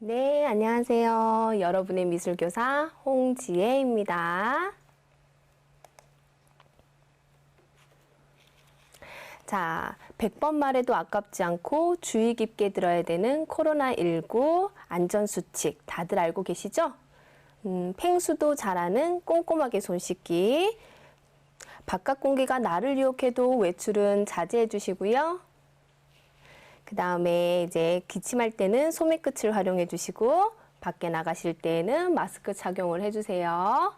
네, 안녕하세요. 여러분의 미술교사 홍지혜입니다. 자, 100번 말해도 아깝지 않고 주의 깊게 들어야 되는 코로나19 안전수칙 다들 알고 계시죠? 팽수도 잘하는 꼼꼼하게 손 씻기. 바깥 공기가 나를 유혹해도 외출은 자제해 주시고요. 그 다음에 이제 기침할 때는 소매 끝을 활용해 주시고 밖에 나가실 때는 마스크 착용을 해주세요.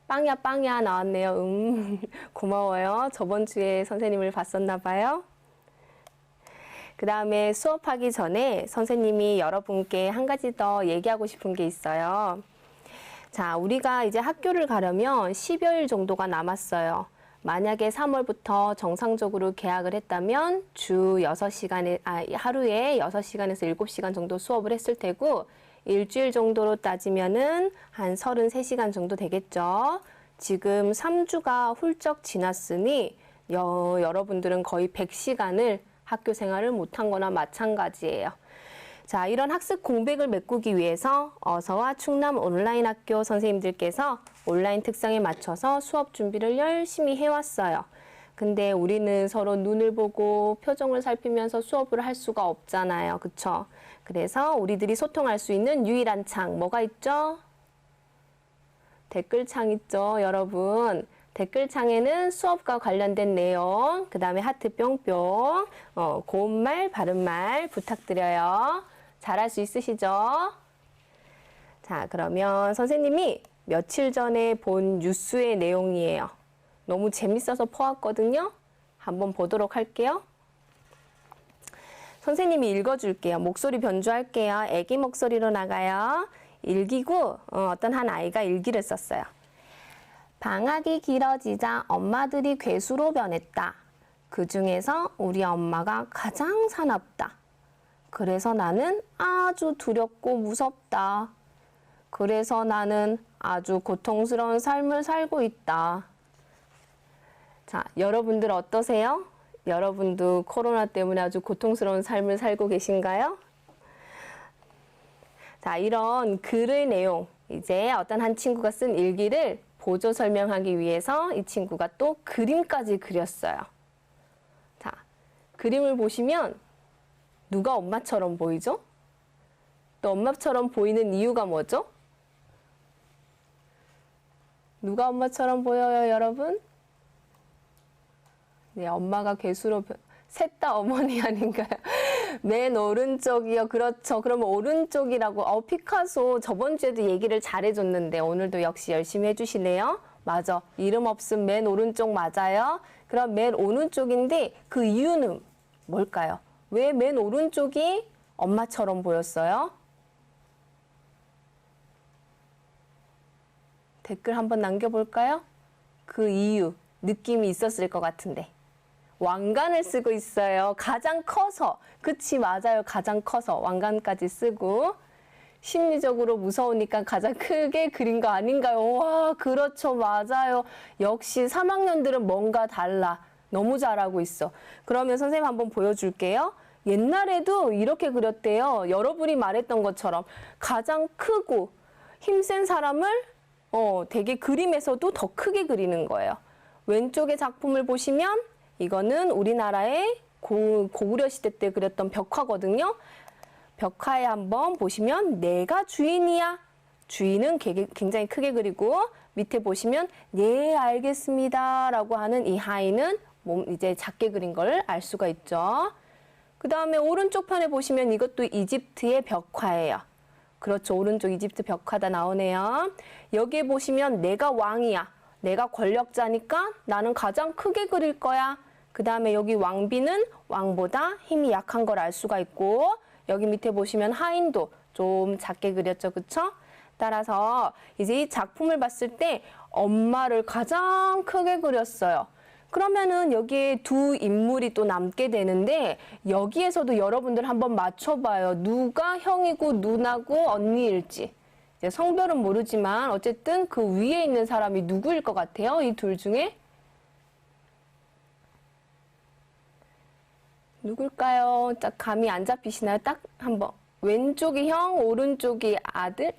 빵야 나왔네요. 고마워요. 저번 주에 선생님을 봤었나 봐요. 그 다음에 수업하기 전에 선생님이 여러분께 한 가지 더 얘기하고 싶은 게 있어요. 자, 우리가 이제 학교를 가려면 10여일 정도가 남았어요. 만약에 3월부터 정상적으로 개학을 했다면 주 6시간에, 하루에 6시간에서 7시간 정도 수업을 했을 테고, 일주일 정도로 따지면은 한 33시간 정도 되겠죠. 지금 3주가 훌쩍 지났으니, 여러분들은 거의 100시간을 학교 생활을 못한 거나 마찬가지예요. 자, 이런 학습 공백을 메꾸기 위해서 어서와 충남 온라인 학교 선생님들께서 온라인 특성에 맞춰서 수업 준비를 열심히 해왔어요. 근데 우리는 서로 눈을 보고 표정을 살피면서 수업을 할 수가 없잖아요. 그쵸? 그래서 우리들이 소통할 수 있는 유일한 창, 뭐가 있죠? 댓글창 있죠, 여러분. 댓글창에는 수업과 관련된 내용, 그 다음에 하트 뿅뿅, 고운 말, 바른 말 부탁드려요. 잘할 수 있으시죠? 자, 그러면 선생님이 며칠 전에 본 뉴스의 내용이에요. 너무 재밌어서 퍼왔거든요. 한번 보도록 할게요. 선생님이 읽어줄게요. 목소리 변조할게요. 애기 목소리로 나가요. 일기고 어떤 한 아이가 일기를 썼어요. 방학이 길어지자 엄마들이 괴수로 변했다. 그 중에서 우리 엄마가 가장 사납다. 그래서 나는 아주 두렵고 무섭다. 그래서 나는 아주 고통스러운 삶을 살고 있다. 자, 여러분들 어떠세요? 여러분도 코로나 때문에 아주 고통스러운 삶을 살고 계신가요? 자, 이런 글의 내용, 이제 어떤 한 친구가 쓴 일기를 보조 설명하기 위해서 이 친구가 또 그림까지 그렸어요. 자, 그림을 보시면 누가 엄마처럼 보이죠? 또 엄마처럼 보이는 이유가 뭐죠? 누가 엄마처럼 보여요, 여러분? 네, 엄마가 괴수로 셋 다 어머니 아닌가요? 맨 오른쪽이요. 그렇죠. 그러면 오른쪽이라고. 피카소 저번 주에도 얘기를 잘해줬는데 오늘도 역시 열심히 해주시네요. 맞아. 이름 없음 맨 오른쪽 맞아요. 그럼 맨 오른쪽인데 그 이유는 뭘까요? 왜 맨 오른쪽이 엄마처럼 보였어요? 댓글 한번 남겨볼까요? 그 이유, 느낌이 있었을 것 같은데. 왕관을 쓰고 있어요. 가장 커서. 그치, 맞아요. 가장 커서 왕관까지 쓰고. 심리적으로 무서우니까 가장 크게 그린 거 아닌가요? 와, 그렇죠. 맞아요. 역시 3학년들은 뭔가 달라. 너무 잘하고 있어. 그러면 선생님 한번 보여줄게요. 옛날에도 이렇게 그렸대요. 여러분이 말했던 것처럼 가장 크고 힘센 사람을 되게 그림에서도 더 크게 그리는 거예요. 왼쪽의 작품을 보시면 이거는 우리나라의 고구려 시대 때 그렸던 벽화거든요. 벽화에 한번 보시면 내가 주인이야. 주인은 굉장히 크게 그리고 밑에 보시면 네 알겠습니다 라고 하는 이 하인은 이제 작게 그린 걸 알 수가 있죠. 그 다음에 오른쪽 편에 보시면 이것도 이집트의 벽화예요. 그렇죠. 오른쪽 이집트 벽화다 나오네요. 여기에 보시면 내가 왕이야. 내가 권력자니까 나는 가장 크게 그릴 거야. 그 다음에 여기 왕비는 왕보다 힘이 약한 걸 알 수가 있고 여기 밑에 보시면 하인도 좀 작게 그렸죠. 그쵸? 따라서 이제 이 작품을 봤을 때 엄마를 가장 크게 그렸어요. 그러면은 여기에 두 인물이 또 남게 되는데 여기에서도 여러분들 한번 맞춰봐요. 누가 형이고 누나고 언니일지. 이제 성별은 모르지만 어쨌든 그 위에 있는 사람이 누구일 것 같아요? 이 둘 중에? 누굴까요? 딱 감이 안 잡히시나요? 딱 한번 왼쪽이 형, 오른쪽이 아들,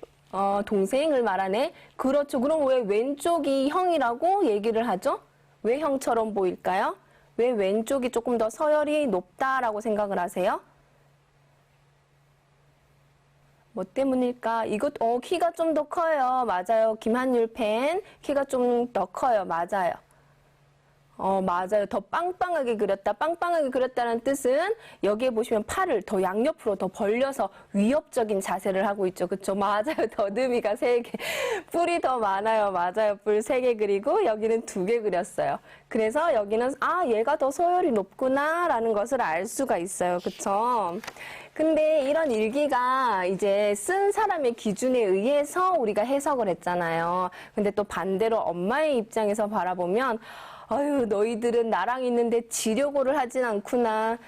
동생을 말하네. 그렇죠. 그럼 왜 왼쪽이 형이라고 얘기를 하죠? 왜 형처럼 보일까요? 왜 왼쪽이 조금 더 서열이 높다라고 생각을 하세요? 뭐 때문일까? 키가 좀 더 커요. 맞아요. 김한율 팬. 키가 좀 더 커요. 맞아요. 맞아요. 더 빵빵하게 그렸다. 빵빵하게 그렸다는 뜻은 여기에 보시면 팔을 더 양옆으로 더 벌려서 위협적인 자세를 하고 있죠. 그쵸? 맞아요. 더듬이가 3개. 뿔이 더 많아요. 맞아요. 뿔 3개 그리고 여기는 2개 그렸어요. 그래서 여기는 얘가 더 서열이 높구나 라는 것을 알 수가 있어요. 그쵸? 근데 이런 일기가 이제 쓴 사람의 기준에 의해서 우리가 해석을 했잖아요. 근데 또 반대로 엄마의 입장에서 바라보면 아유, 너희들은 나랑 있는데 지려고를 하진 않구나.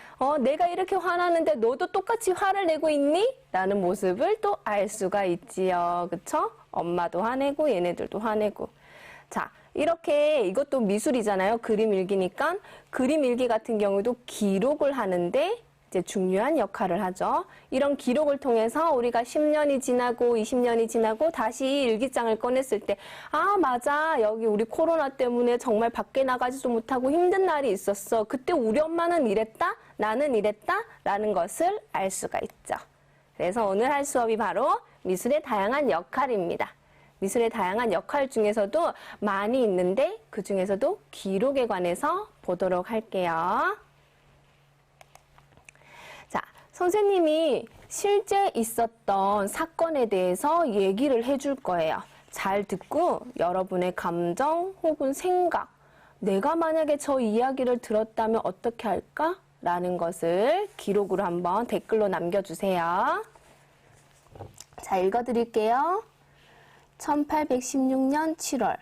내가 이렇게 화나는데 너도 똑같이 화를 내고 있니? 라는 모습을 또 알 수가 있지요. 그쵸? 엄마도 화내고 얘네들도 화내고. 자, 이렇게 이것도 미술이잖아요. 그림 일기니까. 그림 일기 같은 경우도 기록을 하는데 이제 중요한 역할을 하죠. 이런 기록을 통해서 우리가 10년이 지나고 20년이 지나고 다시 일기장을 꺼냈을 때 맞아. 여기 우리 코로나 때문에 정말 밖에 나가지도 못하고 힘든 날이 있었어. 그때 우리 엄마는 이랬다. 나는 이랬다. 라는 것을 알 수가 있죠. 그래서 오늘 할 수업이 바로 미술의 다양한 역할입니다. 미술의 다양한 역할 중에서도 많이 있는데 그 중에서도 기록에 관해서 보도록 할게요. 선생님이 실제 있었던 사건에 대해서 얘기를 해줄 거예요. 잘 듣고 여러분의 감정 혹은 생각, 내가 만약에 저 이야기를 들었다면 어떻게 할까? 라는 것을 기록으로 한번 댓글로 남겨주세요. 자, 읽어드릴게요. 1816년 7월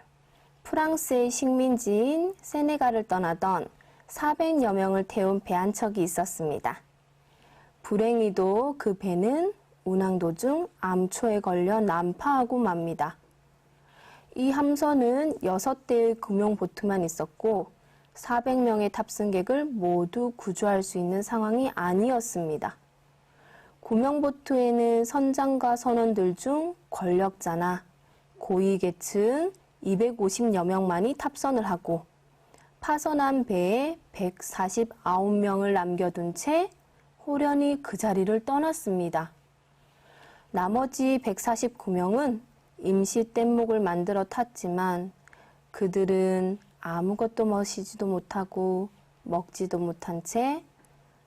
프랑스의 식민지인 세네갈을 떠나던 400여 명을 태운 배 한 척이 있었습니다. 불행히도 그 배는 운항 도중 암초에 걸려 난파하고 맙니다. 이 함선은 6대의 금용보트만 있었고 400명의 탑승객을 모두 구조할 수 있는 상황이 아니었습니다. 구명보트에는 선장과 선원들 중 권력자나 고위계층 250여 명만이 탑선을 하고 파선한 배에 149명을 남겨둔 채 호련히 그 자리를 떠났습니다. 나머지 149명은 임시 뗏목을 만들어 탔지만 그들은 아무것도 마시지도 못하고 먹지도 못한 채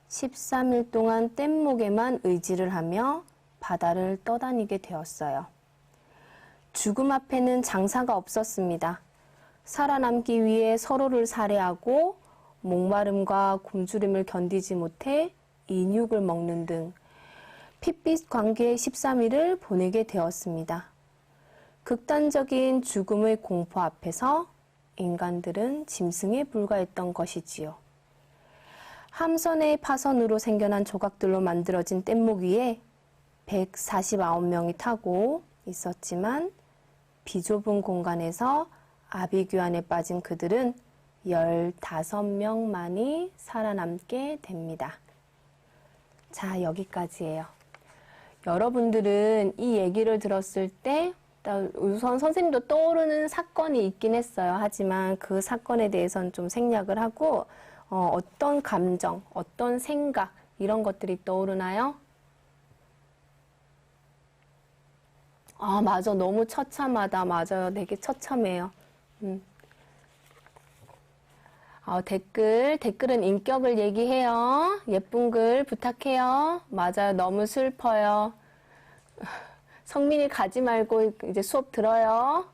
13일 동안 뗏목에만 의지를 하며 바다를 떠다니게 되었어요. 죽음 앞에는 장사가 없었습니다. 살아남기 위해 서로를 살해하고 목마름과 굶주림을 견디지 못해 인육을 먹는 등 핏빛 관계의 13일을 보내게 되었습니다. 극단적인 죽음의 공포 앞에서 인간들은 짐승에 불과했던 것이지요. 함선의 파선으로 생겨난 조각들로 만들어진 뗏목 위에 149명이 타고 있었지만 비좁은 공간에서 아비규환에 빠진 그들은 15명만이 살아남게 됩니다. 자, 여기까지예요. 여러분들은 이 얘기를 들었을 때 우선 선생님도 떠오르는 사건이 있긴 했어요. 하지만 그 사건에 대해서는 좀 생략을 하고 어떤 감정, 어떤 생각 이런 것들이 떠오르나요? 맞아. 너무 처참하다. 맞아요. 되게 처참해요. 댓글은 인격을 얘기해요. 예쁜 글 부탁해요. 맞아요. 너무 슬퍼요. 성민이 가지 말고 이제 수업 들어요.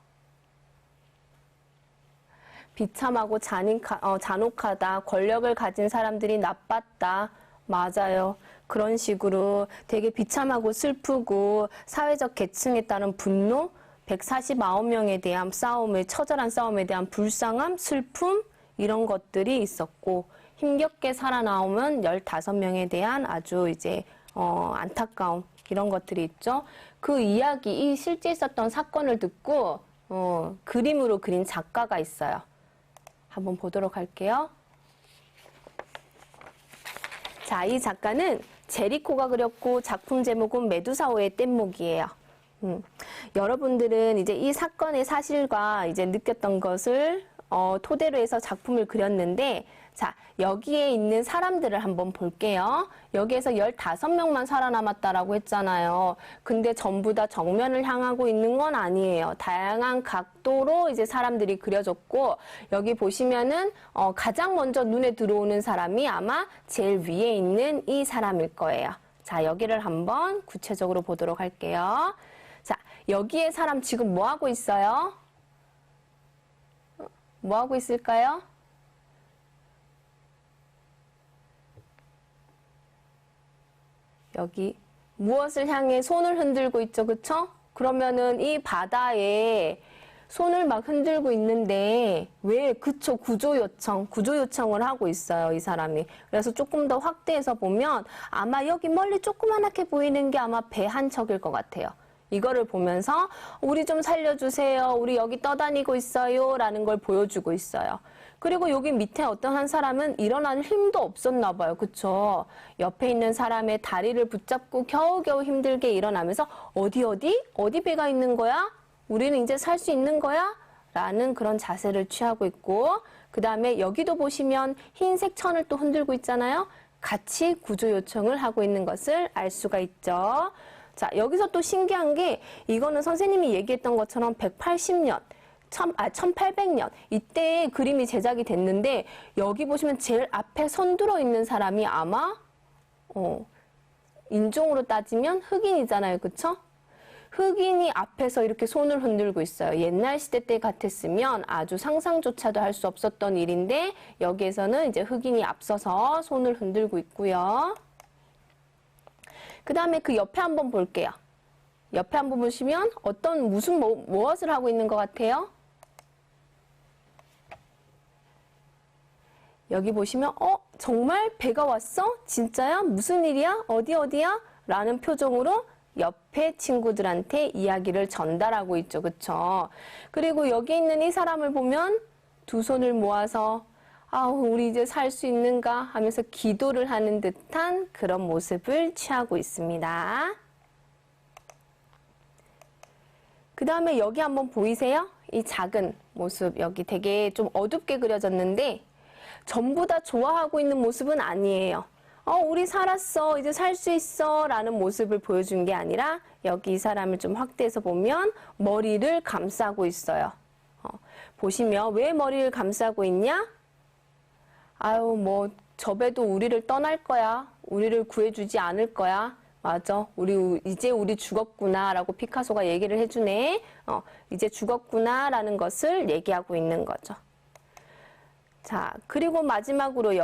비참하고 잔혹하다. 권력을 가진 사람들이 나빴다. 맞아요. 그런 식으로 되게 비참하고 슬프고 사회적 계층에 따른 분노, 149명에 대한 싸움에, 처절한 싸움에 대한 불쌍함, 슬픔 이런 것들이 있었고 힘겹게 살아나오면 15명에 대한 아주 이제 안타까움 이런 것들이 있죠. 그 이야기, 이 실제 있었던 사건을 듣고 그림으로 그린 작가가 있어요. 한번 보도록 할게요. 자, 이 작가는 제리코가 그렸고 작품 제목은 메두사호의 뗏목이에요. 여러분들은 이제 이 사건의 사실과 이제 느꼈던 것을 토대로 해서 작품을 그렸는데, 자, 여기에 있는 사람들을 한번 볼게요. 여기에서 15명만 살아남았다라고 했잖아요. 근데 전부 다 정면을 향하고 있는 건 아니에요. 다양한 각도로 이제 사람들이 그려졌고, 여기 보시면은 가장 먼저 눈에 들어오는 사람이 아마 제일 위에 있는 이 사람일 거예요. 자, 여기를 한번 구체적으로 보도록 할게요. 자, 여기에 사람 지금 뭐 하고 있어요? 뭐 하고 있을까요? 여기 무엇을 향해 손을 흔들고 있죠, 그쵸? 그러면은 이 바다에 손을 막 흔들고 있는데 왜? 그쵸, 구조 요청을 하고 있어요, 이 사람이. 그래서 조금 더 확대해서 보면 아마 여기 멀리 조그만하게 보이는 게 아마 배 한 척일 것 같아요. 이거를 보면서 우리 좀 살려주세요, 우리 여기 떠다니고 있어요 라는 걸 보여주고 있어요. 그리고 여기 밑에 어떤 한 사람은 일어날 힘도 없었나 봐요. 그쵸? 옆에 있는 사람의 다리를 붙잡고 겨우겨우 힘들게 일어나면서 어디 배가 있는 거야? 우리는 이제 살 수 있는 거야? 라는 그런 자세를 취하고 있고, 그 다음에 여기도 보시면 흰색 천을 또 흔들고 있잖아요. 같이 구조 요청을 하고 있는 것을 알 수가 있죠. 자, 여기서 또 신기한 게 이거는 선생님이 얘기했던 것처럼 180년 1800년 이때의 그림이 제작이 됐는데, 여기 보시면 제일 앞에 선들어 있는 사람이 아마 인종으로 따지면 흑인이잖아요, 그쵸? 흑인이 앞에서 이렇게 손을 흔들고 있어요. 옛날 시대 때 같았으면 아주 상상조차도 할 수 없었던 일인데, 여기에서는 이제 흑인이 앞서서 손을 흔들고 있고요. 그 다음에 그 옆에 한번 볼게요. 옆에 한번 보시면 무엇을 하고 있는 것 같아요? 여기 보시면 정말 배가 왔어? 진짜야? 무슨 일이야? 어디야? 라는 표정으로 옆에 친구들한테 이야기를 전달하고 있죠. 그쵸? 그리고 여기 있는 이 사람을 보면 두 손을 모아서 우리 이제 살 수 있는가 하면서 기도를 하는 듯한 그런 모습을 취하고 있습니다. 그 다음에 여기 한번 보이세요? 이 작은 모습, 여기 되게 좀 어둡게 그려졌는데 전부 다 좋아하고 있는 모습은 아니에요. 우리 살았어, 이제 살 수 있어 라는 모습을 보여준 게 아니라, 여기 이 사람을 좀 확대해서 보면 머리를 감싸고 있어요. 보시면 왜 머리를 감싸고 있냐? 저 배도 우리를 떠날 거야. 우리를 구해주지 않을 거야. 맞아. 이제 우리 죽었구나 라고 피카소가 얘기를 해주네. 이제 죽었구나 라는 것을 얘기하고 있는 거죠. 자, 그리고 마지막으로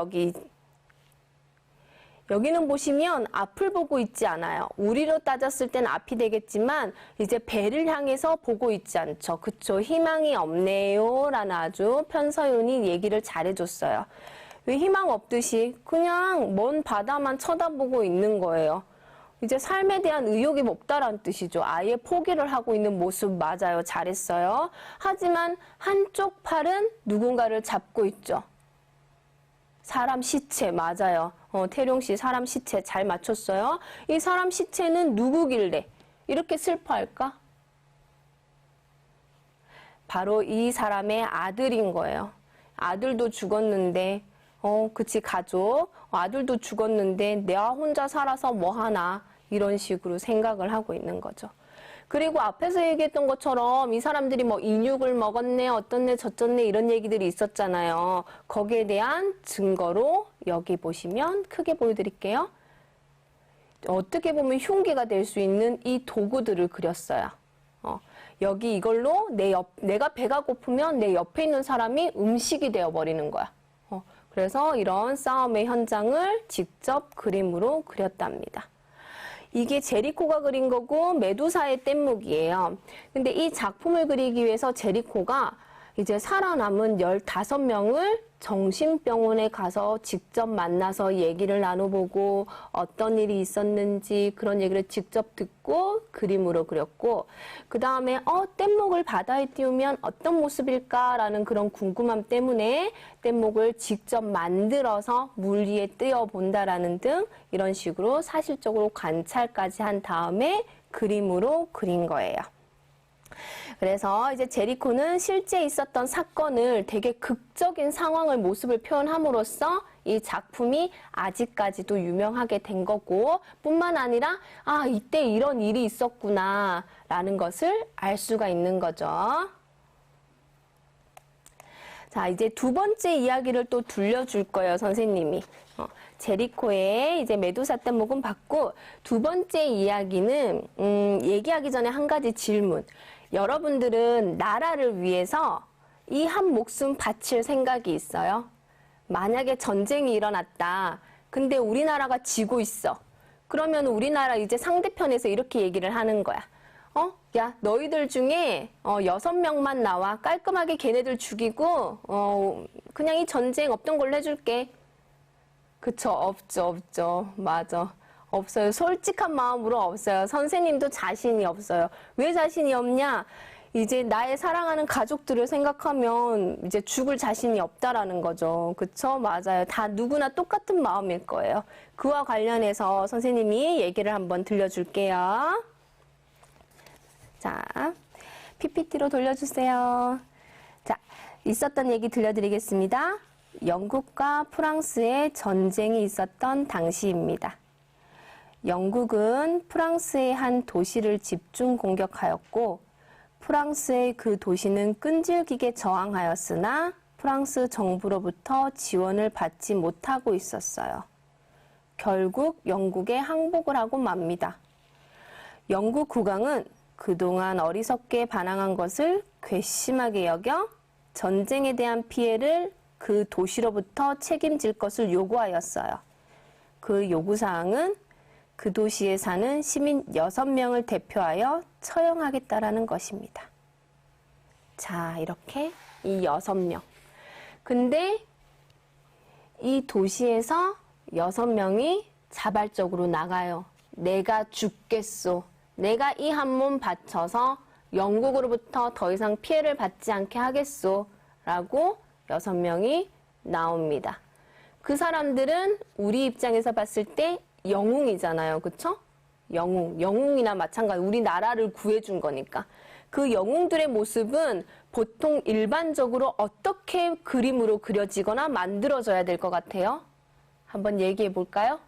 여기는 보시면 앞을 보고 있지 않아요. 우리로 따졌을 땐 앞이 되겠지만 이제 배를 향해서 보고 있지 않죠. 그쵸? 희망이 없네요 라는 아주 편서윤이 얘기를 잘해줬어요. 왜 희망 없듯이 그냥 먼 바다만 쳐다보고 있는 거예요. 이제 삶에 대한 의욕이 없다라는 뜻이죠. 아예 포기를 하고 있는 모습 맞아요. 잘했어요. 하지만 한쪽 팔은 누군가를 잡고 있죠. 사람 시체 맞아요. 태룡 씨 사람 시체 잘 맞췄어요. 이 사람 시체는 누구길래 이렇게 슬퍼할까? 바로 이 사람의 아들인 거예요. 아들도 죽었는데 그치, 가족. 아들도 죽었는데 내가 혼자 살아서 뭐 하나 이런 식으로 생각을 하고 있는 거죠. 그리고 앞에서 얘기했던 것처럼 이 사람들이 뭐 인육을 먹었네, 어떻네, 저쩌네 이런 얘기들이 있었잖아요. 거기에 대한 증거로 여기 보시면 크게 보여드릴게요. 어떻게 보면 흉기가 될 수 있는 이 도구들을 그렸어요. 여기 이걸로 내가 배가 고프면 내 옆에 있는 사람이 음식이 되어버리는 거야. 그래서 이런 싸움의 현장을 직접 그림으로 그렸답니다. 이게 제리코가 그린 거고 메두사의 뗏목이에요. 근데 이 작품을 그리기 위해서 제리코가 이제 살아남은 15명을 정신병원에 가서 직접 만나서 얘기를 나눠보고 어떤 일이 있었는지 그런 얘기를 직접 듣고 그림으로 그렸고, 그 다음에 뗏목을 바다에 띄우면 어떤 모습일까라는 그런 궁금함 때문에 뗏목을 직접 만들어서 물 위에 띄워본다라는 등 이런 식으로 사실적으로 관찰까지 한 다음에 그림으로 그린 거예요. 그래서 이제 제리코는 실제 있었던 사건을 되게 극적인 상황을 모습을 표현함으로써 이 작품이 아직까지도 유명하게 된 거고, 뿐만 아니라 이때 이런 일이 있었구나 라는 것을 알 수가 있는 거죠. 자, 이제 두 번째 이야기를 또 들려줄 거예요, 선생님이. 제리코의 이제 메두사 뗏목은 봤고, 두 번째 이야기는 얘기하기 전에 한 가지 질문. 여러분들은 나라를 위해서 이 한 목숨 바칠 생각이 있어요? 만약에 전쟁이 일어났다. 근데 우리나라가 지고 있어. 그러면 우리나라 이제 상대편에서 이렇게 얘기를 하는 거야. 야, 너희들 중에 6명만 나와. 깔끔하게 걔네들 죽이고 그냥 이 전쟁 없던 걸로 해줄게. 그쵸? 없죠. 맞아. 없어요. 솔직한 마음으로 없어요. 선생님도 자신이 없어요. 왜 자신이 없냐? 이제 나의 사랑하는 가족들을 생각하면 이제 죽을 자신이 없다라는 거죠. 그쵸? 맞아요. 다 누구나 똑같은 마음일 거예요. 그와 관련해서 선생님이 얘기를 한번 들려줄게요. 자, PPT로 돌려주세요. 자, 있었던 얘기 들려드리겠습니다. 영국과 프랑스의 전쟁이 있었던 당시입니다. 영국은 프랑스의 한 도시를 집중 공격하였고, 프랑스의 그 도시는 끈질기게 저항하였으나 프랑스 정부로부터 지원을 받지 못하고 있었어요. 결국 영국에 항복을 하고 맙니다. 영국 국왕은 그동안 어리석게 반항한 것을 괘씸하게 여겨 전쟁에 대한 피해를 그 도시로부터 책임질 것을 요구하였어요. 그 요구사항은 그 도시에 사는 시민 6명을 대표하여 처형하겠다라는 것입니다. 자, 이렇게 이 6명. 근데 이 도시에서 6명이 자발적으로 나가요. 내가 죽겠소. 내가 이 한 몸 바쳐서 영국으로부터 더 이상 피해를 받지 않게 하겠소. 라고 6명이 나옵니다. 그 사람들은 우리 입장에서 봤을 때 영웅이잖아요. 그쵸? 영웅이나 마찬가지. 우리나라를 구해준 거니까. 그 영웅들의 모습은 보통 일반적으로 어떻게 그림으로 그려지거나 만들어져야 될 것 같아요? 한번 얘기해 볼까요?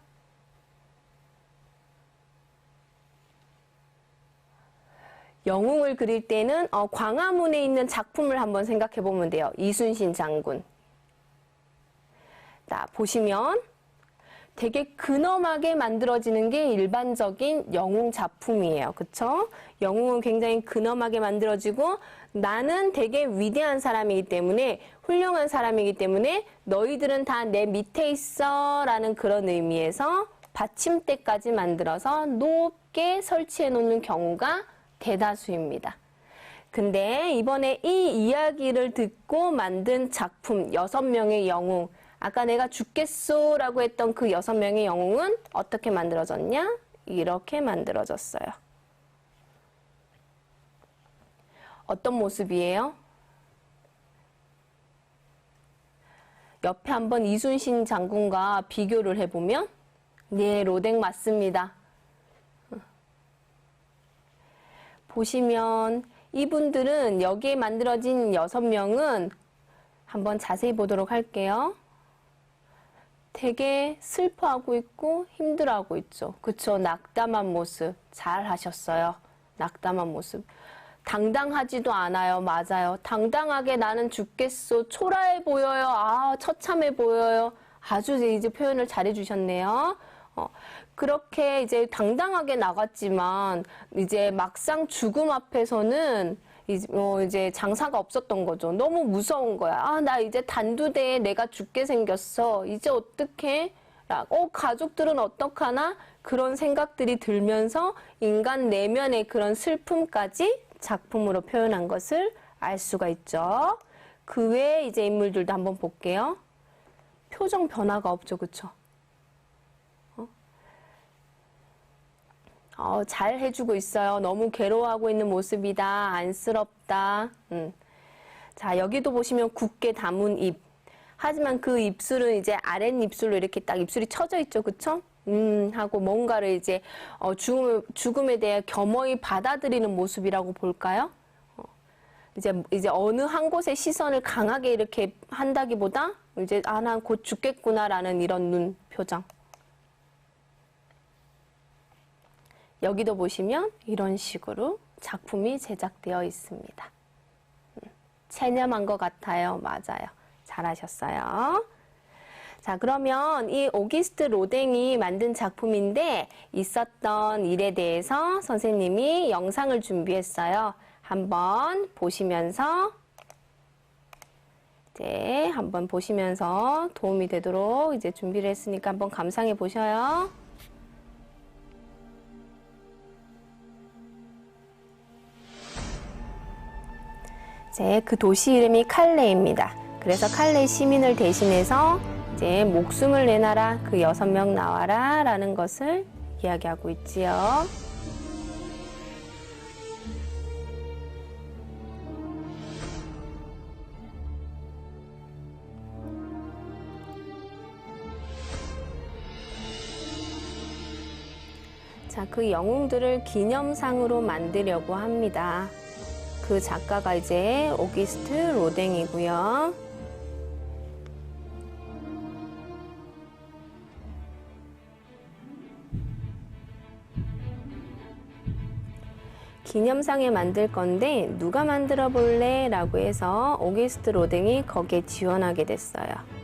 영웅을 그릴 때는 광화문에 있는 작품을 한번 생각해 보면 돼요. 이순신 장군. 자, 보시면 되게 근엄하게 만들어지는 게 일반적인 영웅 작품이에요. 그쵸? 영웅은 굉장히 근엄하게 만들어지고, 나는 되게 위대한 사람이기 때문에, 훌륭한 사람이기 때문에 너희들은 다 내 밑에 있어 라는 그런 의미에서 받침대까지 만들어서 높게 설치해 놓는 경우가 대다수입니다. 근데 이번에 이 이야기를 듣고 만든 작품 6명의 영웅, 아까 내가 죽겠소 라고 했던 그 6명의 영웅은 어떻게 만들어졌냐? 이렇게 만들어졌어요. 어떤 모습이에요? 옆에 한번 이순신 장군과 비교를 해보면, 네, 로댕 맞습니다. 보시면 이분들은 여기에 만들어진 6명은 한번 자세히 보도록 할게요. 되게 슬퍼하고 있고 힘들어하고 있죠. 그쵸? 낙담한 모습. 잘 하셨어요. 낙담한 모습. 당당하지도 않아요. 맞아요. 당당하게 나는 죽겠소. 초라해 보여요. 처참해 보여요. 아주 이제 표현을 잘 해주셨네요. 그렇게 이제 당당하게 나갔지만 이제 막상 죽음 앞에서는 이제 장사가 없었던 거죠. 너무 무서운 거야. 나 이제 단두대에 내가 죽게 생겼어. 이제 어떡해? 가족들은 어떡하나? 그런 생각들이 들면서 인간 내면의 그런 슬픔까지 작품으로 표현한 것을 알 수가 있죠. 그 외에 이제 인물들도 한번 볼게요. 표정 변화가 없죠, 그쵸? 잘 해주고 있어요. 너무 괴로워하고 있는 모습이다. 안쓰럽다. 자, 여기도 보시면 굳게 다문 입. 하지만 그 입술은 이제 아랫입술로 이렇게 딱 입술이 쳐져 있죠, 그쵸? 하고 뭔가를 이제 죽음에 대해 겸허히 받아들이는 모습이라고 볼까요? 이제 어느 한 곳에 시선을 강하게 이렇게 한다기보다 이제 난 곧 죽겠구나라는 이런 눈 표정. 여기도 보시면 이런 식으로 작품이 제작되어 있습니다. 체념한 것 같아요. 맞아요. 잘하셨어요. 자, 그러면 이 오기스트 로댕이 만든 작품인데 있었던 일에 대해서 선생님이 영상을 준비했어요. 한번 보시면서 이제 한번 보시면서 도움이 되도록 이제 준비를 했으니까 한번 감상해 보셔요. 이제 그 도시 이름이 칼레입니다. 그래서 칼레 시민을 대신해서 이제 목숨을 내놔라, 그 6명 나와라 라는 것을 이야기하고 있지요. 자, 그 영웅들을 기념상으로 만들려고 합니다. 그 작가가 이제 오기스트 로댕이고요. 기념상에 만들 건데 누가 만들어 볼래? 라고 해서 오기스트 로댕이 거기에 지원하게 됐어요.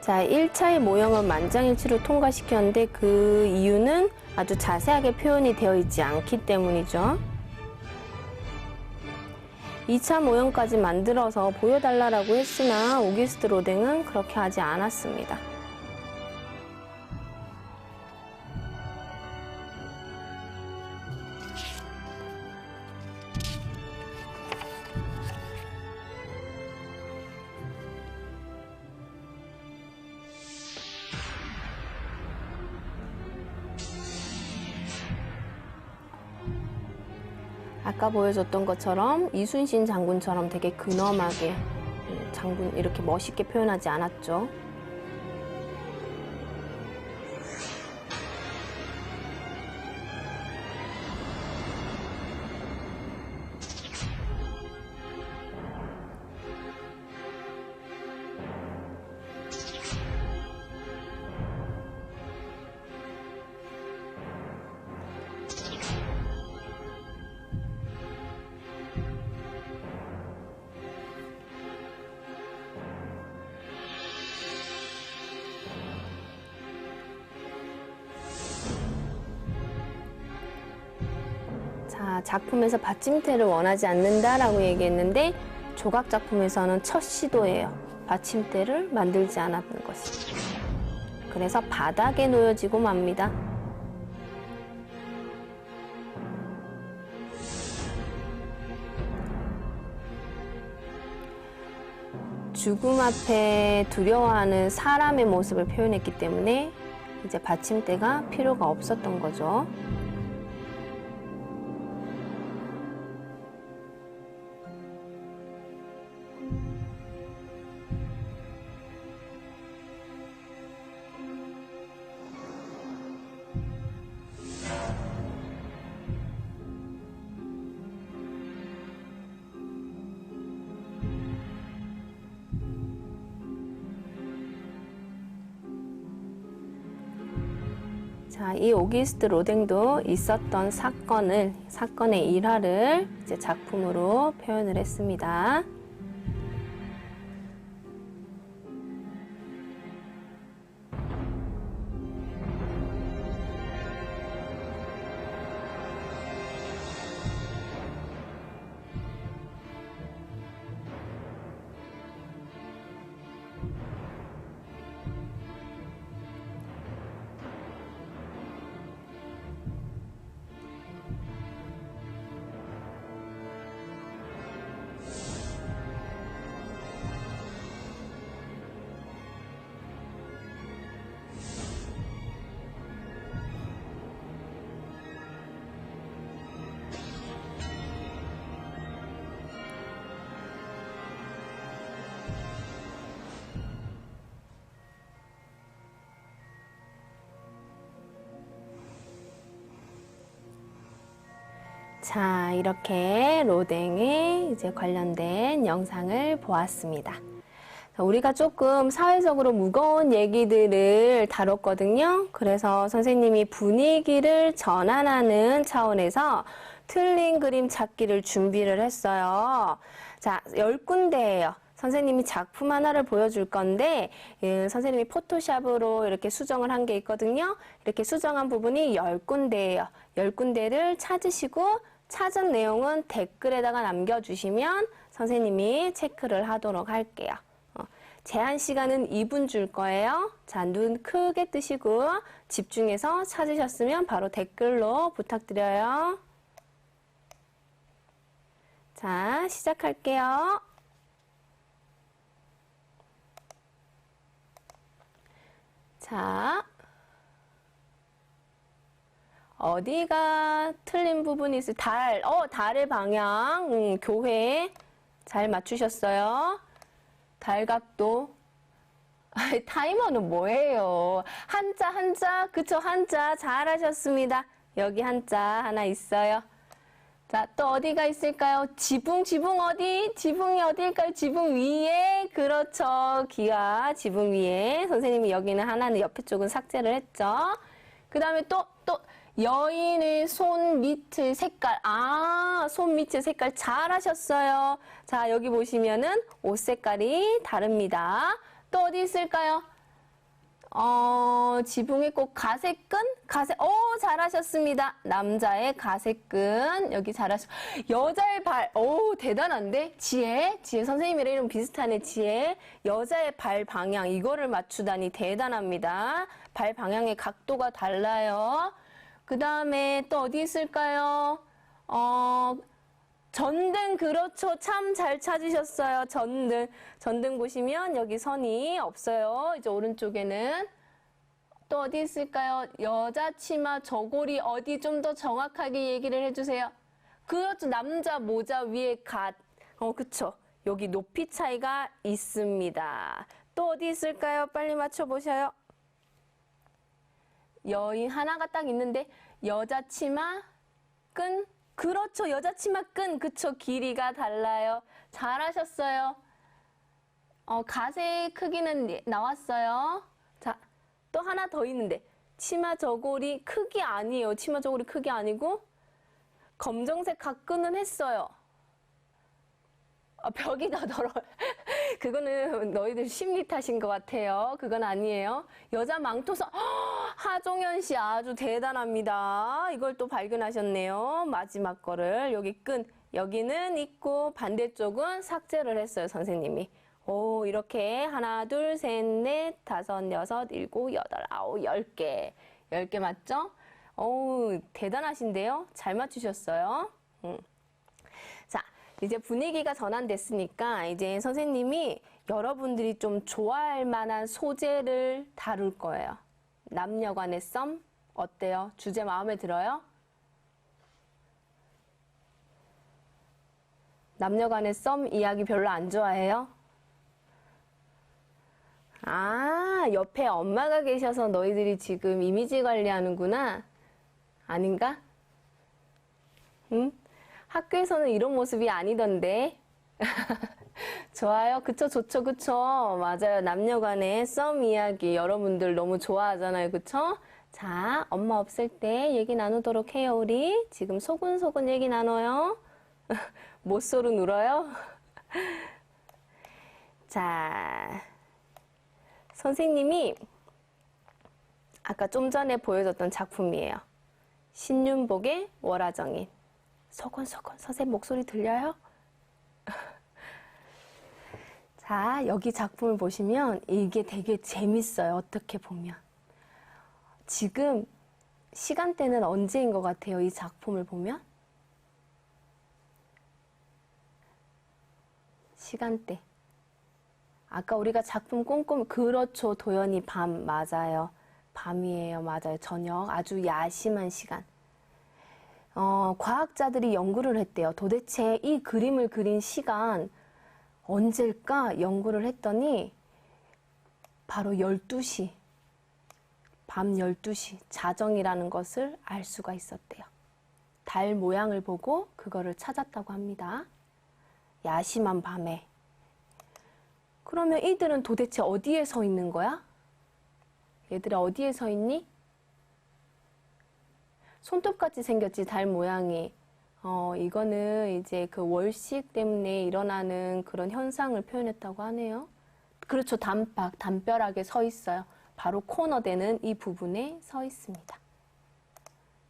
자, 1차의 모형은 만장일치로 통과시켰는데 그 이유는 아주 자세하게 표현이 되어 있지 않기 때문이죠. 2차 모형까지 만들어서 보여달라고 했으나 오기스트 로댕은 그렇게 하지 않았습니다. 아까 보여줬던 것처럼 이순신 장군처럼 되게 근엄하게 장군 이렇게 멋있게 표현하지 않았죠. 자, 작품에서 받침대를 원하지 않는다라고 얘기했는데 조각 작품에서는 첫 시도예요. 받침대를 만들지 않았는 것이. 그래서 바닥에 놓여지고 맙니다. 죽음 앞에 두려워하는 사람의 모습을 표현했기 때문에 이제 받침대가 필요가 없었던 거죠. 자, 이 오기스트 로댕도 있었던 사건의 일화를 이제 작품으로 표현을 했습니다. 자, 이렇게 로댕에 이제 관련된 영상을 보았습니다. 우리가 조금 사회적으로 무거운 얘기들을 다뤘거든요. 그래서 선생님이 분위기를 전환하는 차원에서 틀린 그림 찾기를 준비를 했어요. 자, 10군데예요. 선생님이 작품 하나를 보여줄 건데 선생님이 포토샵으로 이렇게 수정을 한 게 있거든요. 이렇게 수정한 부분이 10군데예요. 10군데를 찾으시고 찾은 내용은 댓글에다가 남겨주시면 선생님이 체크를 하도록 할게요. 제한 시간은 2분 줄 거예요. 자, 눈 크게 뜨시고 집중해서 찾으셨으면 바로 댓글로 부탁드려요. 자, 시작할게요. 자, 어디가 틀린 부분이 있어요? 달의 방향, 교회 잘 맞추셨어요. 달각도. 타이머는 뭐예요? 한자, 그쵸? 한자 잘하셨습니다. 여기 한자 하나 있어요. 자, 또 어디가 있을까요? 지붕 어디? 지붕이 어디일까요? 지붕 위에. 그렇죠. 기아 지붕 위에. 선생님이 여기는 하나는 옆에 쪽은 삭제를 했죠. 그 다음에 또 여인의 손 밑의 색깔. 손 밑의 색깔 잘하셨어요. 자, 여기 보시면은 옷 색깔이 다릅니다. 또 어디 있을까요? 지붕에 꼭 가세끈? 잘하셨습니다. 남자의 가세끈. 여기 여자의 발. 대단한데? 지혜 선생님이랑 이름 비슷하네, 지혜. 여자의 발 방향. 이거를 맞추다니 대단합니다. 발 방향의 각도가 달라요. 그 다음에 또 어디 있을까요? 전등, 그렇죠. 참 잘 찾으셨어요. 전등 보시면 여기 선이 없어요. 이제 오른쪽에는. 또 어디 있을까요? 여자 치마 저고리 어디 좀 더 정확하게 얘기를 해주세요. 그렇죠. 남자 모자 위에 그쵸. 여기 높이 차이가 있습니다. 또 어디 있을까요? 빨리 맞춰보셔요. 여인 하나가 딱 있는데 여자 치마 끈. 그렇죠. 여자 치마 끈. 그쵸. 길이가 달라요. 잘하셨어요. 가세 크기는 나왔어요. 자, 또 하나 더 있는데 치마 저고리 크기 아니에요. 치마 저고리 크기 아니고 검정색 각끈은 했어요. 벽이 더 더러워. 그거는 너희들 심리 탓인 것 같아요. 그건 아니에요. 여자 망토선. 하종현 씨 아주 대단합니다. 이걸 또 발견하셨네요. 마지막 거를. 여기 끈. 여기는 있고 반대쪽은 삭제를 했어요. 선생님이. 이렇게 하나, 둘, 셋, 넷, 다섯, 여섯, 일곱, 여덟, 아홉, 10개. 10개 맞죠? 대단하신데요? 잘 맞추셨어요. 자, 이제 분위기가 전환됐으니까 이제 선생님이 여러분들이 좀 좋아할 만한 소재를 다룰 거예요. 남녀 간의 썸 어때요? 주제 마음에 들어요? 남녀 간의 썸 이야기 별로 안 좋아해요? 옆에 엄마가 계셔서 너희들이 지금 이미지 관리하는구나. 아닌가? 응? 학교에서는 이런 모습이 아니던데. 좋아요. 그쵸, 좋죠, 그쵸. 맞아요. 남녀 간의 썸 이야기 여러분들 너무 좋아하잖아요. 그쵸? 자, 엄마 없을 때 얘기 나누도록 해요, 우리. 지금 소근소근 얘기 나눠요. 못소로 울어요? 자, 선생님이 아까 좀 전에 보여줬던 작품이에요. 신윤복의 월화정인. 소곤소곤. 선생님 목소리 들려요? 자, 여기 작품을 보시면 이게 되게 재밌어요. 어떻게 보면. 지금 시간대는 언제인 것 같아요? 이 작품을 보면? 시간대. 아까 우리가 작품 꼼꼼히, 그렇죠. 도연이 밤, 맞아요. 밤이에요. 맞아요. 저녁. 아주 야심한 시간. 과학자들이 연구를 했대요. 도대체 이 그림을 그린 시간 언제일까 연구를 했더니 바로 12시, 밤 12시 자정이라는 것을 알 수가 있었대요. 달 모양을 보고 그거를 찾았다고 합니다. 야심한 밤에. 그러면 이들은 도대체 어디에 서 있는 거야? 얘들아 어디에 서 있니? 손톱같이 생겼지 달 모양이. 이거는 이제 그 월식 때문에 일어나는 그런 현상을 표현했다고 하네요. 그렇죠. 담벼락에 서 있어요. 바로 코너되는 이 부분에 서 있습니다.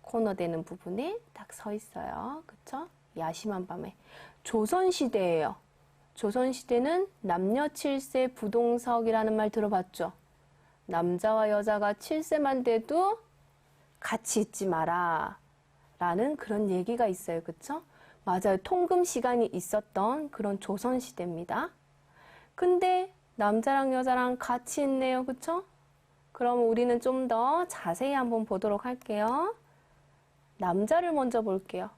코너되는 부분에 딱 서 있어요. 그쵸? 야심한 밤에. 조선시대예요. 조선시대는 남녀 7세 부동석이라는 말 들어봤죠? 남자와 여자가 7세만 돼도 같이 있지 마라 라는 그런 얘기가 있어요. 그쵸? 맞아요. 통금 시간이 있었던 그런 조선시대입니다. 근데 남자랑 여자랑 같이 있네요. 그쵸? 그럼 우리는 좀 더 자세히 한번 보도록 할게요. 남자를 먼저 볼게요.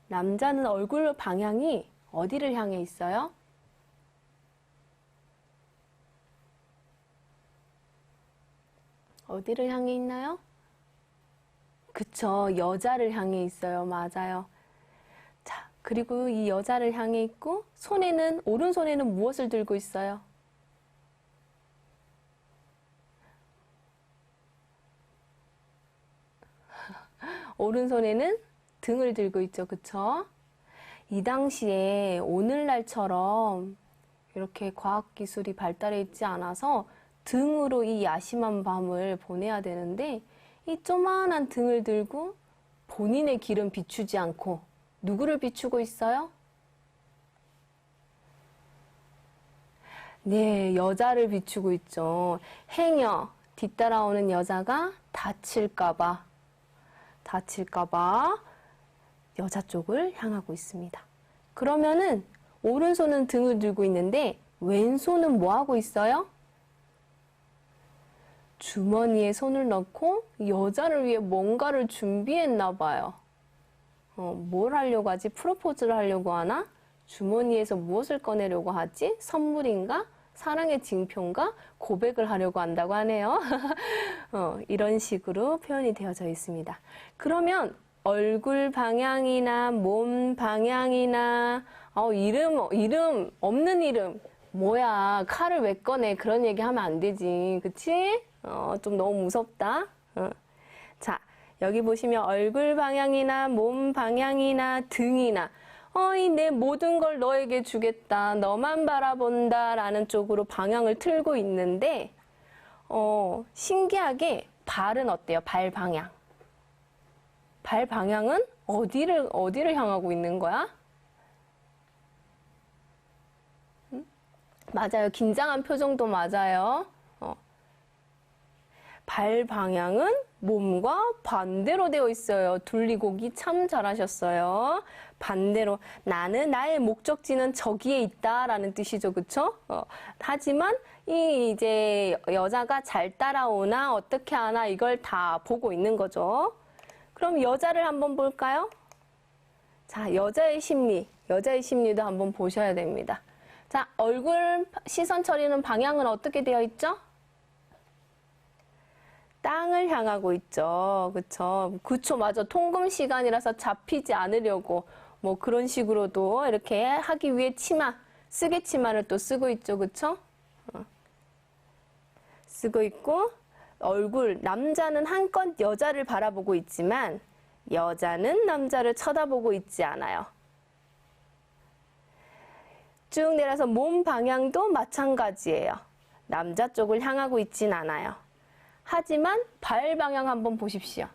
남자는 얼굴 방향이 어디를 향해 있어요? 어디를 향해 있나요? 그쵸. 여자를 향해 있어요. 맞아요. 자, 그리고 이 여자를 향해 있고 오른손에는 무엇을 들고 있어요? 오른손에는 등을 들고 있죠. 그쵸? 이 당시에 오늘날처럼 이렇게 과학기술이 발달해 있지 않아서 등으로 이 야심한 밤을 보내야 되는데 이 조만한 등을 들고 본인의 길은 비추지 않고 누구를 비추고 있어요? 네, 여자를 비추고 있죠. 행여 뒤따라오는 여자가 다칠까봐 여자 쪽을 향하고 있습니다. 그러면은 오른손은 등을 들고 있는데 왼손은 뭐 하고 있어요? 주머니에 손을 넣고 여자를 위해 뭔가를 준비했나 봐요. 뭘 하려고 하지? 프로포즈를 하려고 하나? 주머니에서 무엇을 꺼내려고 하지? 선물인가? 사랑의 징표인가? 고백을 하려고 한다고 하네요. 이런 식으로 표현이 되어져 있습니다. 그러면 얼굴 방향이나 몸 방향이나 이름 없는 이름 뭐야 칼을 왜 꺼내 그런 얘기 하면 안 되지. 그치? 좀 너무 무섭다. 자, 여기 보시면 얼굴 방향이나 몸 방향이나 등이나 이 내 모든 걸 너에게 주겠다. 너만 바라본다. 라는 쪽으로 방향을 틀고 있는데 신기하게 발은 어때요? 발 방향. 발 방향은 어디를 향하고 있는 거야? 맞아요. 긴장한 표정도 맞아요. 발 방향은 몸과 반대로 되어 있어요. 둘리곡이 참 잘하셨어요. 반대로 나는 나의 목적지는 저기에 있다라는 뜻이죠. 그쵸? 하지만 이제 여자가 잘 따라오나 어떻게 하나 이걸 다 보고 있는 거죠. 그럼 여자를 한번 볼까요? 자, 여자의 심리도 한번 보셔야 됩니다. 자, 얼굴 시선 처리는 방향은 어떻게 되어 있죠? 땅을 향하고 있죠. 그쵸, 맞아. 통금 시간이라서 잡히지 않으려고 뭐 그런 식으로도 이렇게 하기 위해 쓰개 치마를 또 쓰고 있죠. 그쵸? 쓰고 있고 남자는 한껏 여자를 바라보고 있지만 여자는 남자를 쳐다보고 있지 않아요. 쭉 내려서 몸 방향도 마찬가지예요. 남자 쪽을 향하고 있진 않아요. 하지만 발 방향 한번 보십시오.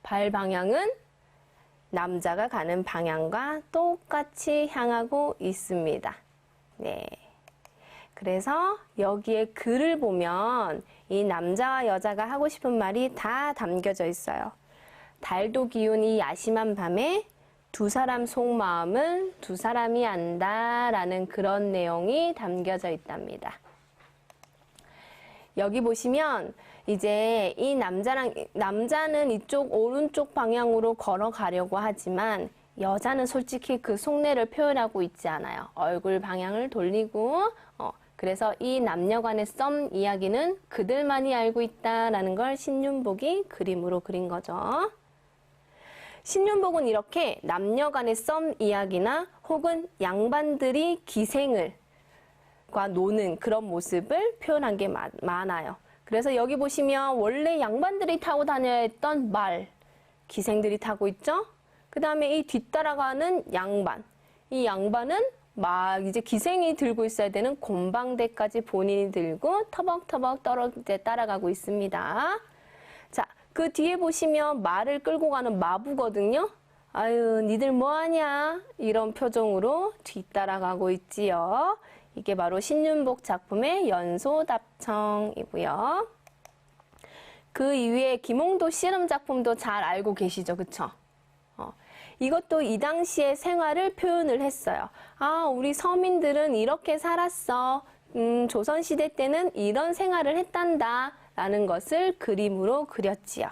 발 방향은 남자가 가는 방향과 똑같이 향하고 있습니다. 네. 그래서 여기에 글을 보면 이 남자와 여자가 하고 싶은 말이 다 담겨져 있어요. 달도 기운 이 야심한 밤에 두 사람 속마음은 두 사람이 안다 라는 그런 내용이 담겨져 있답니다. 여기 보시면 이제 이 남자는 이쪽 오른쪽 방향으로 걸어가려고 하지만 여자는 솔직히 그 속내를 표현하고 있지 않아요. 얼굴 방향을 돌리고 그래서 이 남녀 간의 썸 이야기는 그들만이 알고 있다라는 걸 신윤복이 그림으로 그린 거죠. 신윤복은 이렇게 남녀 간의 썸 이야기나 혹은 양반들이 기생을 과 노는 그런 모습을 표현한 게 많아요. 그래서 여기 보시면 원래 양반들이 타고 다녀야 했던 말, 기생들이 타고 있죠? 그 다음에 이 뒤따라가는 양반. 이 양반은 막 이제 기생이 들고 있어야 되는 곰방대까지 본인이 들고 터벅터벅 따라가고 있습니다. 자, 그 뒤에 보시면 말을 끌고 가는 마부거든요. 아유, 니들 뭐하냐? 이런 표정으로 뒤따라가고 있지요. 이게 바로 신윤복 작품의 연소답청이고요. 그 이후에 김홍도 씨름 작품도 잘 알고 계시죠, 그쵸? 이것도 이 당시의 생활을 표현을 했어요. 아, 우리 서민들은 이렇게 살았어. 조선시대 때는 이런 생활을 했단다. 라는 것을 그림으로 그렸지요.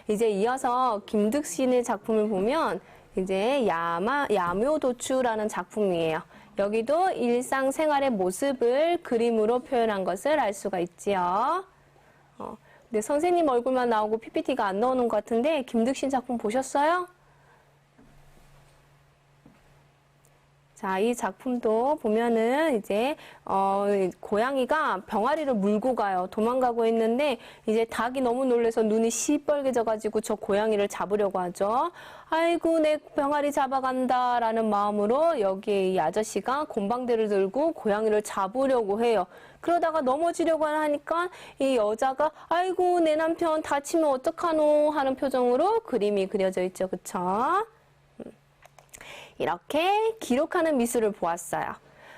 이제 이어서 김득신의 작품을 보면 이제 야묘도추라는 작품이에요. 여기도 일상생활의 모습을 그림으로 표현한 것을 알 수가 있지요. 근데 선생님 얼굴만 나오고 PPT가 안 나오는 것 같은데 김득신 작품 보셨어요? 자, 이 작품도 보면은 이제 고양이가 병아리를 물고 가요. 도망가고 있는데 이제 닭이 너무 놀라서 눈이 시뻘개져 가지고 저 고양이를 잡으려고 하죠. 아이고, 내 병아리 잡아간다라는 마음으로 여기에 이 아저씨가 곰방대를 들고 고양이를 잡으려고 해요. 그러다가 넘어지려고 하니까 이 여자가 아이고, 내 남편 다치면 어떡하노 하는 표정으로 그림이 그려져 있죠. 그쵸? 이렇게 기록하는 미술을 보았어요.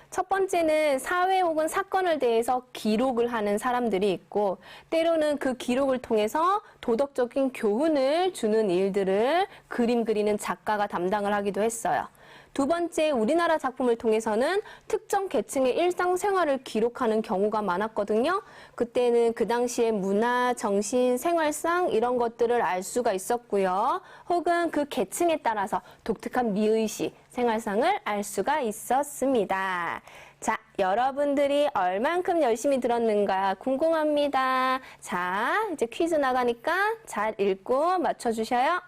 첫 번째는 사회 혹은 사건을 대해서 기록을 하는 사람들이 있고 때로는 그 기록을 통해서 도덕적인 교훈을 주는 일들을 그림 그리는 작가가 담당을 하기도 했어요. 두 번째, 우리나라 작품을 통해서는 특정 계층의 일상생활을 기록하는 경우가 많았거든요. 그때는 그 당시의 문화, 정신, 생활상 이런 것들을 알 수가 있었고요. 혹은 그 계층에 따라서 독특한 미의식, 생활상을 알 수가 있었습니다. 자, 여러분들이 얼만큼 열심히 들었는가 궁금합니다. 자, 이제 퀴즈 나가니까 잘 읽고 맞춰주셔요.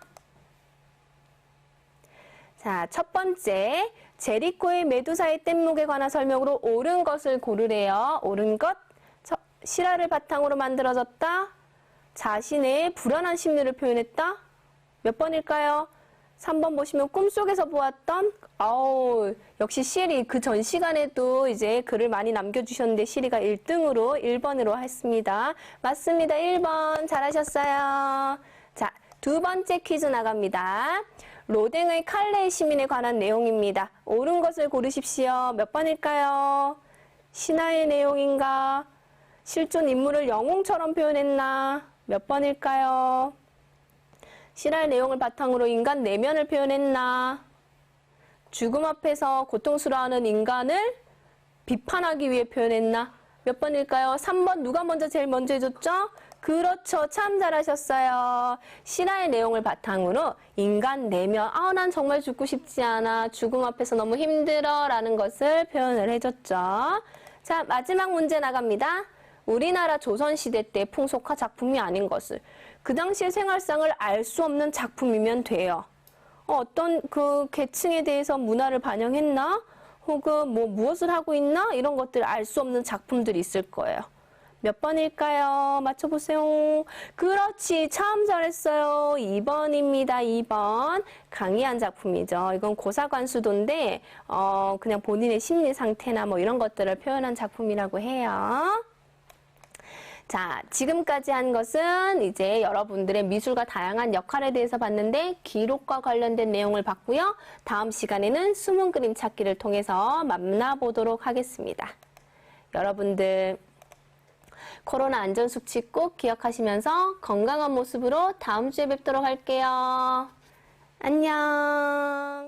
자, 첫 번째, 제리코의 메두사의 뗏목에 관한 설명으로 옳은 것을 고르래요. 옳은 것, 실화를 바탕으로 만들어졌다. 자신의 불안한 심리를 표현했다. 몇 번일까요? 3번 보시면 꿈속에서 보았던, 역시 시리 그 전 시간에도 이제 글을 많이 남겨주셨는데 시리가 1등으로 1번으로 했습니다. 맞습니다. 1번 잘하셨어요. 자, 두 번째 퀴즈 나갑니다. 로댕의 칼레의 시민에 관한 내용입니다. 옳은 것을 고르십시오. 몇 번일까요? 신화의 내용인가? 실존 인물을 영웅처럼 표현했나? 몇 번일까요? 실화의 내용을 바탕으로 인간 내면을 표현했나? 죽음 앞에서 고통스러워하는 인간을 비판하기 위해 표현했나? 몇 번일까요? 3번 누가 제일 먼저 해줬죠? 그렇죠. 참 잘하셨어요. 실화의 내용을 바탕으로 인간 내면, 난 정말 죽고 싶지 않아. 죽음 앞에서 너무 힘들어. 라는 것을 표현을 해줬죠. 자, 마지막 문제 나갑니다. 우리나라 조선시대 때 풍속화 작품이 아닌 것을. 그 당시의 생활상을 알 수 없는 작품이면 돼요. 어떤 그 계층에 대해서 문화를 반영했나? 혹은 무엇을 하고 있나? 이런 것들을 알 수 없는 작품들이 있을 거예요. 몇 번일까요? 맞춰보세요. 그렇지. 참 잘했어요. 2번입니다. 2번. 강의한 작품이죠. 이건 고사관수도인데 그냥 본인의 심리 상태나 이런 것들을 표현한 작품이라고 해요. 자, 지금까지 한 것은 이제 여러분들의 미술과 다양한 역할에 대해서 봤는데 기록과 관련된 내용을 봤고요. 다음 시간에는 숨은 그림 찾기를 통해서 만나보도록 하겠습니다. 여러분들 코로나 안전수칙 꼭 기억하시면서 건강한 모습으로 다음 주에 뵙도록 할게요. 안녕.